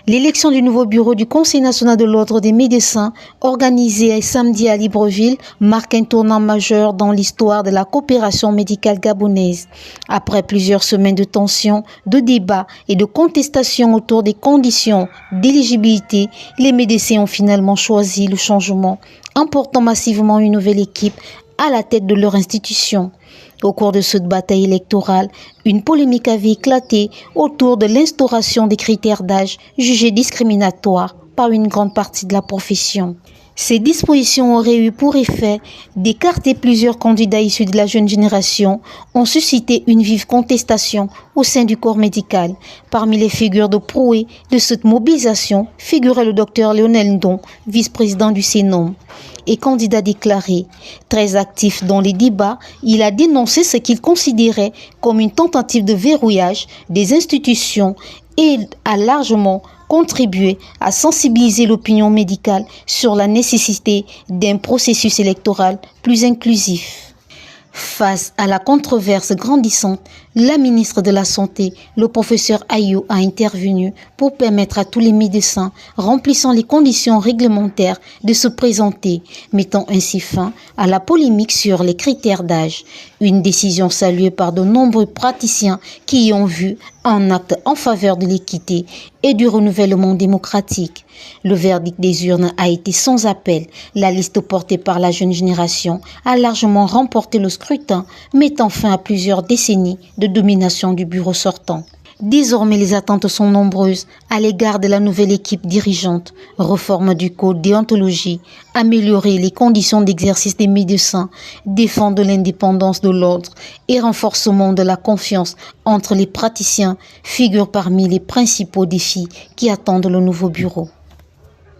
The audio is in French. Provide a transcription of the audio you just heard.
L'élection du nouveau bureau du Conseil national de l'Ordre des médecins, organisée samedi à Libreville, marque un tournant majeur dans l'histoire de la coopération médicale gabonaise. Après plusieurs semaines de tensions, de débats et de contestations autour des conditions d'éligibilité, les médecins ont finalement choisi le changement, emportant massivement une nouvelle équipe à la tête de leur institution. Au cours de cette bataille électorale, une polémique avait éclaté autour de l'instauration des critères d'âge jugés discriminatoires par une grande partie de la profession. Ces dispositions auraient eu pour effet d'écarter plusieurs candidats issus de la jeune génération, ont suscité une vive contestation au sein du corps médical. Parmi les figures de proue de cette mobilisation figurait le docteur Lionel Ndong, vice-président du CNOM et candidat déclaré. Très actif dans les débats, il a dénoncé ce qu'il considérait comme une tentative de verrouillage des institutions et a largement contribué à sensibiliser l'opinion médicale sur la nécessité d'un processus électoral plus inclusif. Face à la controverse grandissante, la ministre de la Santé, le professeur Ayou, a intervenu pour permettre à tous les médecins remplissant les conditions réglementaires de se présenter, mettant ainsi fin à la polémique sur les critères d'âge. Une décision saluée par de nombreux praticiens qui y ont vu un acte en faveur de l'équité et du renouvellement démocratique. Le verdict des urnes a été sans appel. La liste portée par la jeune génération a largement remporté le scrutin, mettant fin à plusieurs décennies de domination du bureau sortant. Désormais, les attentes sont nombreuses à l'égard de la nouvelle équipe dirigeante. Réforme du code déontologie, améliorer les conditions d'exercice des médecins, défendre l'indépendance de l'ordre et renforcement de la confiance entre les praticiens figurent parmi les principaux défis qui attendent le nouveau bureau.